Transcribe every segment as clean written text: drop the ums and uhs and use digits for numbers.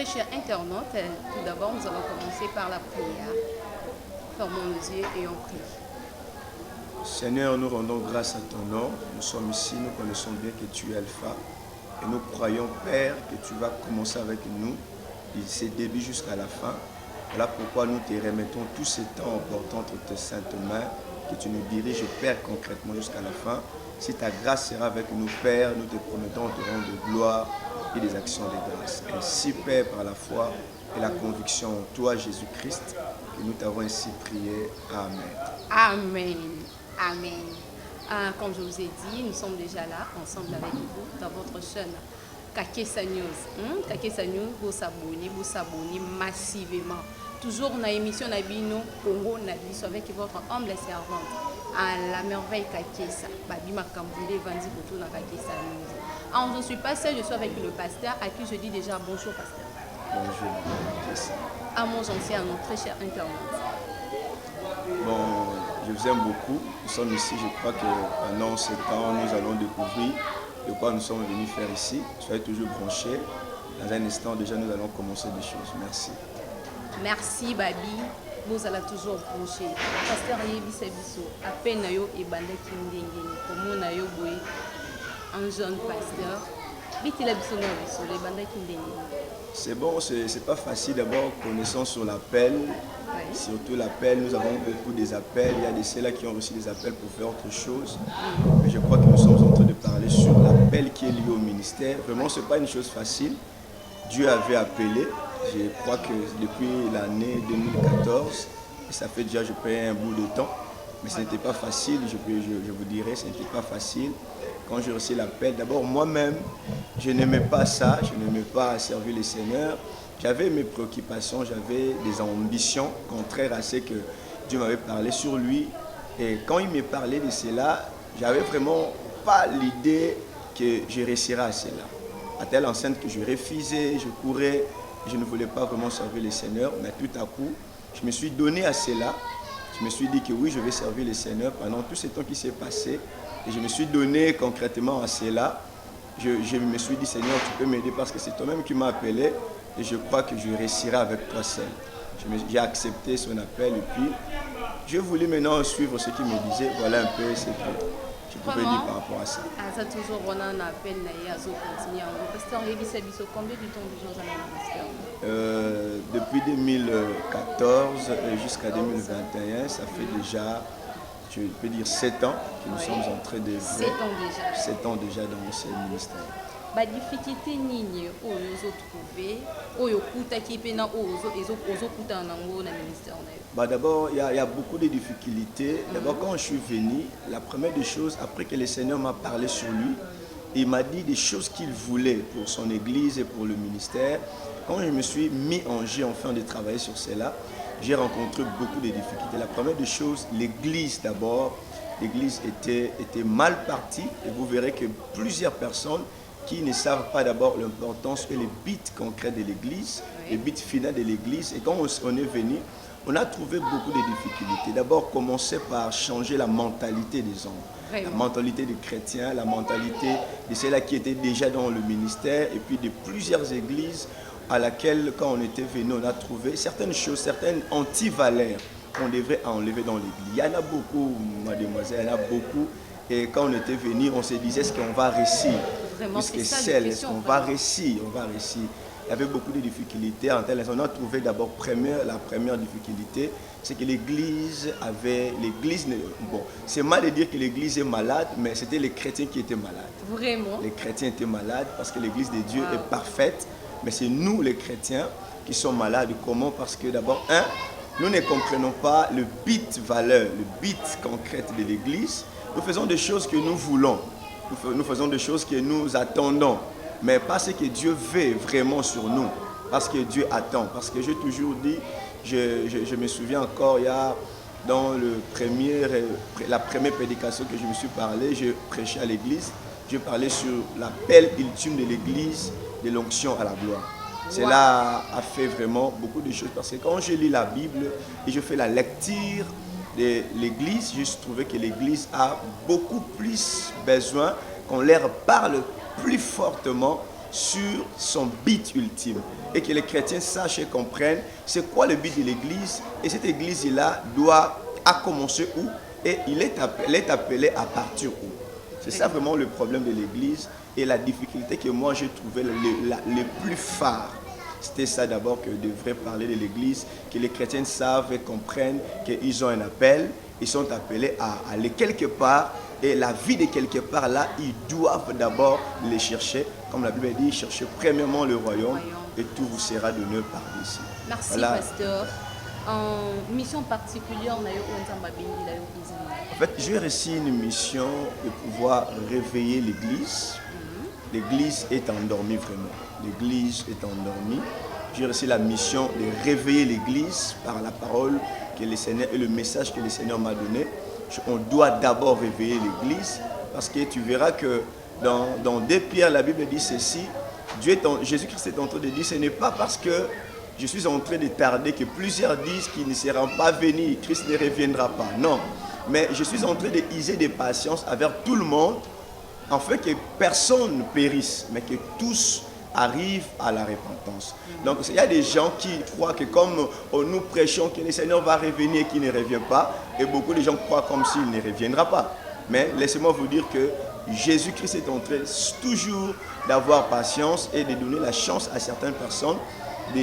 très chers internautes, tout d'abord, nous allons commencer par la prière. Fermons les yeux et on prie. Seigneur, nous rendons grâce à ton nom. Nous sommes ici, nous connaissons bien que tu es Alpha. Et nous croyons, Père, que tu vas commencer avec nous, de ses débuts jusqu'à la fin. Voilà pourquoi nous te remettons tout ce temps en portant entre tes saintes mains, que tu nous diriges, Père, concrètement jusqu'à la fin. Si ta grâce sera avec nous, Père, nous te promettons de rendre de gloire et des actions de grâce. Ainsi, Père, par la foi et la conviction en toi, Jésus-Christ, que nous t'avons ainsi prié. Amen. Amen. Amen. Comme je vous ai dit, nous sommes déjà là, ensemble avec vous, dans votre chaîne Kakesa News. Kakesa News, vous s'abonnez massivement. Toujours dans l'émission Nabino, Congo Nabiso, avec votre humble servante, à la merveille Kakesa. Babi Makamboulé, Vandi Koto, dans Kakesa News. Alors, je ne suis pas seule, je suis avec le pasteur, à qui je dis déjà bonjour, pasteur. Bonjour, Kakesa. À mon gentil, à notre très cher internaute. Bon, je vous aime beaucoup. Nous sommes ici, je crois que pendant ce temps, nous allons découvrir de quoi nous sommes venus faire ici. Soyez toujours branchés. Dans un instant, déjà, nous allons commencer des choses. Merci. Merci, Babi. Vous allez toujours brancher. Pasteur Yebisa Biso, à peine nayo et bande kindengeni. Comme nayo boy, un jeune pasteur. Bitila Biso na Biso, les bande kindengeni. C'est bon, c'est pas facile d'abord, connaissant sur l'appel. Oui. Surtout l'appel, nous avons beaucoup des appels. Il y a des ceux-là qui ont reçu des appels pour faire autre chose. Mais je crois que nous sommes en train de parler sur l'appel qui est lié au ministère. Vraiment, ce n'est pas une chose facile. Dieu avait appelé. Je crois que depuis l'année 2014, et ça fait déjà, je paye un bout de temps. Mais ce n'était pas facile, je vous dirais, ce n'était pas facile. Quand j'ai reçu l'appel, d'abord moi-même, je n'aimais pas ça, je n'aimais pas servir le Seigneur. J'avais mes préoccupations, j'avais des ambitions contraires à ce que Dieu m'avait parlé sur lui. Et quand il me parlait de cela, j'avais vraiment pas l'idée que je réussirais à cela. À telle enceinte que je refusais, je courais, je ne voulais pas vraiment servir le Seigneur. Mais tout à coup, je me suis donné à cela. Je me suis dit que oui, je vais servir le Seigneur pendant tout ce temps qui s'est passé. Et je me suis donné concrètement à cela. Je me suis dit, Seigneur, tu peux m'aider parce que c'est toi-même qui m'as appelé. Et je crois que je réussirai avec toi seul. J'ai accepté son appel et puis je voulais maintenant suivre ce qu'il me disait. Voilà un peu ce que je pouvais dire par rapport à ça. Ça toujours on a un appel à continuer. Pasteur Yebisa Biso, combien de temps déjà dans le ministère? Depuis 2014 jusqu'à 2021, ça fait déjà, je peux dire 7 ans que nous sommes en train de... 7 ans déjà. 7 ans déjà dans ce ministère. Ba difficulté nini oyo trouvé oyo kutaki pena ozo kuta nango na ministère na yo? D'abord, il y a beaucoup de difficultés. D'abord, quand je suis venu, la première des choses, après que le Seigneur m'a parlé sur lui, il m'a dit des choses qu'il voulait pour son église et pour le ministère. Quand je me suis mis en jeu enfin de travailler sur cela, j'ai rencontré beaucoup de difficultés. La première des choses, l'église d'abord, l'église était mal partie et vous verrez que plusieurs personnes qui ne savent pas d'abord l'importance et les buts concrets de l'église, les buts finaux de l'église. Et quand on est venu, on a trouvé beaucoup de difficultés. D'abord, commencer par changer la mentalité des hommes. Vraiment. La mentalité des chrétiens, la mentalité de ceux-là qui étaient déjà dans le ministère et puis de plusieurs églises à laquelle, quand on était venu, on a trouvé certaines choses, certaines antivaleurs qu'on devrait enlever dans l'église. Il y en a beaucoup, mademoiselle, il y en a beaucoup. Et quand on était venu, on se disait, est-ce qu'on va réussir? Puisque celle, est-ce qu'on va réussir? On va réussir. Il y avait beaucoup de difficultés. On a trouvé d'abord la première difficulté, c'est que l'église avait... Bon, c'est mal de dire que l'église est malade, mais c'était les chrétiens qui étaient malades. Vraiment? Les chrétiens étaient malades parce que l'église de Dieu est parfaite, mais c'est nous les chrétiens qui sommes malades. Comment? Parce que d'abord, nous ne comprenons pas le but valeur, le but concret de l'église. Nous faisons des choses que nous voulons. Nous faisons des choses que nous attendons. Mais pas ce que Dieu veut vraiment sur nous. Parce que Dieu attend. Parce que j'ai toujours dit, je me souviens encore, il y a dans la première prédication que je me suis parlé, je prêchais à l'église. Je parlais sur l'appel ultime de l'église, de l'onction à la gloire. Cela a fait vraiment beaucoup de choses. Parce que quand je lis la Bible et je fais la lecture de l'église, j'ai trouvé que l'église a beaucoup plus besoin qu'on leur parle plus fortement sur son but ultime. Et que les chrétiens sachent et comprennent c'est quoi le but de l'église. Et cette église-là a commencé où et elle est appelée à partir où. C'est ça vraiment le problème de l'église et la difficulté que moi j'ai trouvé le plus phare. C'était ça d'abord que devrait parler de l'église, que les chrétiens savent et comprennent qu'ils ont un appel, ils sont appelés à aller quelque part et la vie de quelque part là, ils doivent d'abord les chercher. Comme la Bible dit, cherchez premièrement le royaume et tout vous sera donné par-dessus. Merci voilà. Pasteur. En mission particulière, en fait, j'ai reçu une mission de pouvoir réveiller l'église. L'église est endormie vraiment. L'église est endormie. J'ai reçu la mission de réveiller l'église par la parole que le Seigneur et le message que le Seigneur m'a donné. On doit d'abord réveiller l'église parce que tu verras que dans 2 Pierre, la Bible dit ceci. Jésus-Christ est en train de dire, ce n'est pas parce que je suis en train de tarder que plusieurs disent qu'il ne sera pas venu, Christ ne reviendra pas. Non, mais je suis en train de user de patience avec tout le monde, afin que personne ne périsse, mais que tous arrivent à la repentance. Donc il y a des gens qui croient que comme nous prêchons que le Seigneur va revenir et qu'il ne revient pas, et beaucoup de gens croient comme s'il ne reviendra pas. Mais laissez-moi vous dire que Jésus-Christ est en train toujours d'avoir patience et de donner la chance à certaines personnes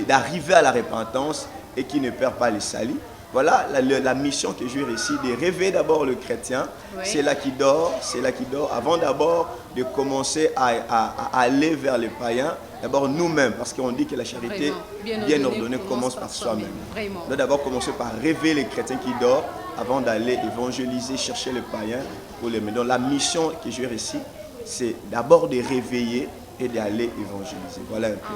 d'arriver à la repentance et qui ne perd pas les salis. Voilà la mission que j'ai réussi, de réveiller d'abord le chrétien. Oui. C'est là qui dort, avant d'abord de commencer à aller vers les païens, d'abord nous-mêmes, parce qu'on dit que la charité bien ordonnée commence par soi-même. On doit d'abord commencer par réveiller les chrétiens qui dorment, avant d'aller évangéliser, chercher les païens pour les mettre. Donc la mission que j'ai réussi, c'est d'abord de réveiller et d'aller évangéliser. Voilà un peu.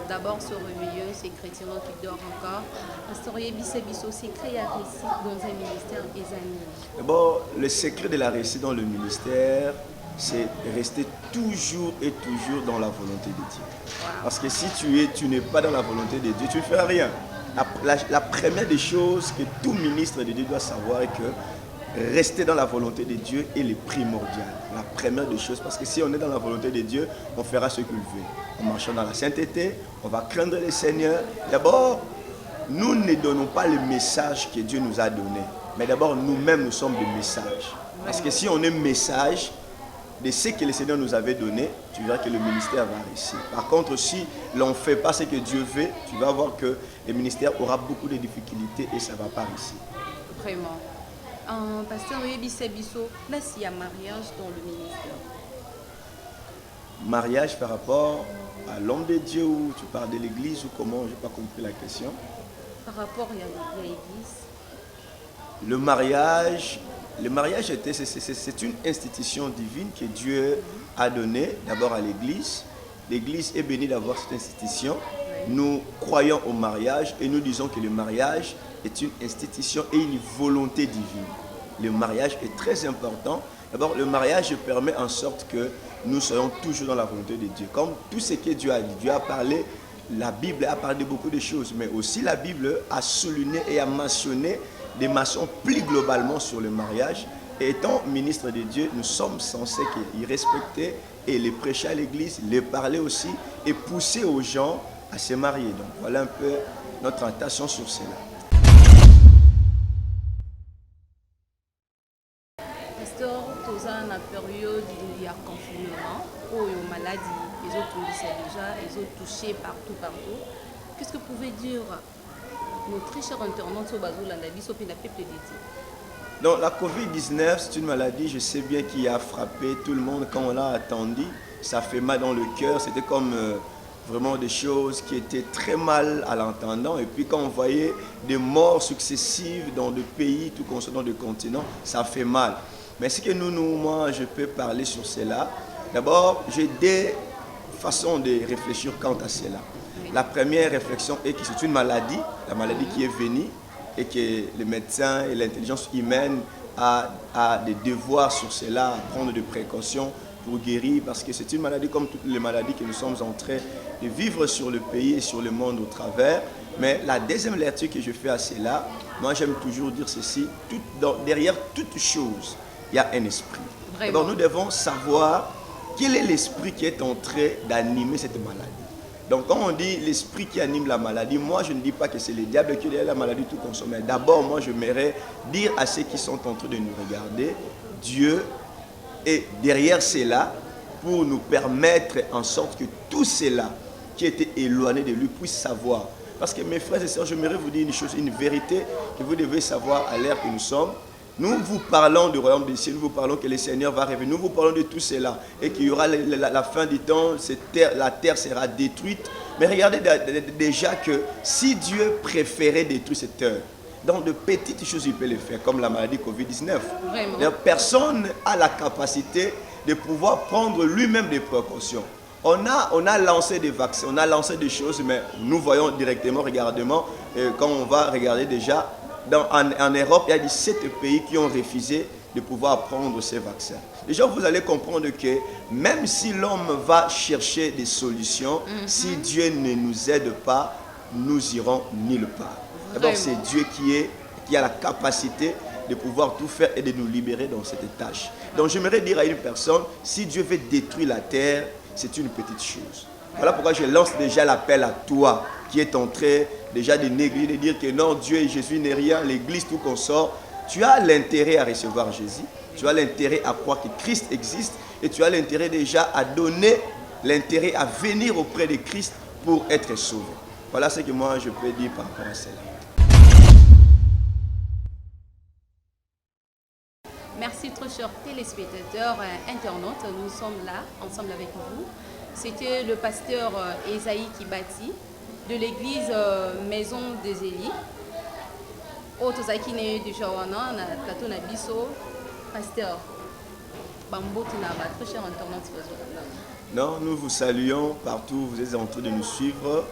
D'abord se réveiller, ces chrétiens qui dorment encore. Pasteur Yebisebiso, secret à réussir dans un ministère des années. D'abord, le secret de la réussite dans le ministère, c'est rester toujours et toujours dans la volonté de Dieu. Wow. Parce que si tu n'es pas dans la volonté de Dieu, tu ne fais rien. La première des choses que tout ministre de Dieu doit savoir est que rester dans la volonté de Dieu est le primordial. La première des choses, parce que si on est dans la volonté de Dieu, on fera ce qu'il veut. On marchera dans la sainteté, on va craindre le Seigneur. D'abord, nous ne donnons pas le message que Dieu nous a donné, mais d'abord nous-mêmes nous sommes des messages. Parce que si on est message de ce que le Seigneur nous avait donné, tu verras que le ministère va réussir. Par contre, si l'on ne fait pas ce que Dieu veut, tu vas voir que le ministère aura beaucoup de difficultés et ça ne va pas réussir. Vraiment. Pasteur Yebisebiso, là s'il y a mariage dans le ministère. Mariage par rapport à l'homme de Dieu ou tu parles de l'église ou comment? Je n'ai pas compris la question. Par rapport à l'église. Le mariage c'est une institution divine que Dieu a donnée d'abord à l'église. L'église est bénie d'avoir cette institution. Oui. Nous croyons au mariage et nous disons que le mariage est une institution et une volonté divine. Le mariage est très important. D'abord, le mariage permet en sorte que nous soyons toujours dans la volonté de Dieu. Comme tout ce que Dieu a dit, Dieu a parlé, la Bible a parlé de beaucoup de choses, mais aussi la Bible a souligné et a mentionné des mentions plus globalement sur le mariage. Et étant ministre de Dieu, nous sommes censés y respecter et les prêcher à l'église, les parler aussi et pousser aux gens à se marier. Donc voilà un peu notre attention sur cela. Pasteur, tous en la période il y a confinement, où il y a maladie, les autres touchés déjà, les autres touchés partout. Qu'est-ce que vous pouvez dire nos très chers internautes au Bazou Landabi, au peuple de Dieu? Donc la Covid-19, c'est une maladie, je sais bien, qui a frappé tout le monde quand on l'a attendu. Ça fait mal dans le cœur, c'était comme vraiment des choses qui étaient très mal à l'entendant. Et puis quand on voyait des morts successives dans des pays, tout concernant des continents, ça fait mal. Mais ce que moi, je peux parler sur cela. D'abord, j'ai des façons de réfléchir quant à cela. La première réflexion est que c'est une maladie, la maladie qui est venue, et que les médecins et l'intelligence humaine a des devoirs sur cela, à prendre des précautions pour guérir, parce que c'est une maladie comme toutes les maladies que nous sommes en train de vivre sur le pays et sur le monde au travers. Mais la deuxième lecture que je fais à cela, moi j'aime toujours dire ceci, derrière toute chose, il y a un esprit. Donc nous devons savoir quel est l'esprit qui est en train d'animer cette maladie? Donc quand on dit l'esprit qui anime la maladie, moi je ne dis pas que c'est le diable qui est la maladie tout consommée. D'abord, moi je m'aimerais dire à ceux qui sont en train de nous regarder, Dieu est derrière cela pour nous permettre en sorte que tous ceux-là qui étaient éloignés de lui puissent savoir. Parce que mes frères et sœurs, j'aimerais vous dire une chose, une vérité que vous devez savoir à l'ère que nous sommes. Nous vous parlons du royaume des cieux, nous vous parlons que le Seigneur va revenir, nous vous parlons de tout cela et qu'il y aura la fin du temps, la terre sera détruite. Mais regardez déjà que si Dieu préférait détruire cette terre, dans de petites choses il peut le faire, comme la maladie Covid-19. Personne n'a la capacité de pouvoir prendre lui-même des précautions. On a lancé des vaccins, on a lancé des choses, mais nous voyons directement, regardement, quand on va regarder déjà, en Europe, il y a 17 pays qui ont refusé de pouvoir prendre ces vaccins. Déjà, vous allez comprendre que même si l'homme va chercher des solutions, si Dieu ne nous aide pas, nous irons nulle part. D'abord, c'est Dieu qui a la capacité de pouvoir tout faire et de nous libérer dans cette tâche. Donc, j'aimerais dire à une personne, si Dieu veut détruire la terre, c'est une petite chose. Voilà pourquoi je lance déjà l'appel à toi qui est en train déjà de négliger, de dire que non, Dieu et Jésus n'est rien, l'Église, tout qu'on sort. Tu as l'intérêt à recevoir Jésus, tu as l'intérêt à croire que Christ existe et tu as l'intérêt déjà à donner l'intérêt à venir auprès de Christ pour être sauvé. Voilà ce que moi je peux dire par rapport à cela. Merci trop chers téléspectateurs, internautes, nous sommes là, ensemble avec vous. C'était le pasteur Esaïe Kibati de l'église Maison des Élis. Otozaki ne déjà wana na plateau na biso pasteur Bambote na ba très chers internautes. Non, nous vous saluons partout où vous êtes en train de nous suivre.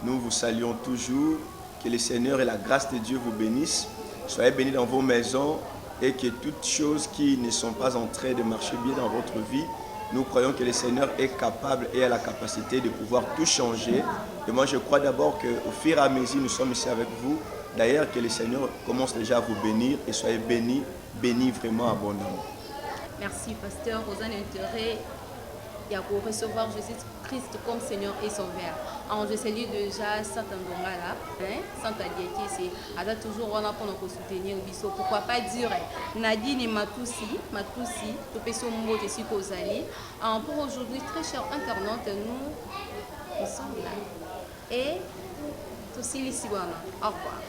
Nous vous saluons toujours. Que le Seigneur et la grâce de Dieu vous bénissent. Soyez bénis dans vos maisons et que toutes choses qui ne sont pas en train de marcher bien dans votre vie, nous croyons que le Seigneur est capable et a la capacité de pouvoir tout changer. Et moi, je crois d'abord qu'au fur et à mesure, nous sommes ici avec vous. D'ailleurs, que le Seigneur commence déjà à vous bénir et soyez bénis, bénis vraiment abondamment. Merci, pasteur. Vous avez intérêt à recevoir Jésus-Christ comme Seigneur et Sauveur. Alors, je salue déjà Saint-Andonga là, Saint Adiaki, c'est toujours on a pour nous soutenir. Pourquoi pas dire Nadine et Matousi, tout peut se mot ici qu'aux alliés. Pour aujourd'hui, très chers internautes, nous sommes là. Et tout aussi ici, au revoir.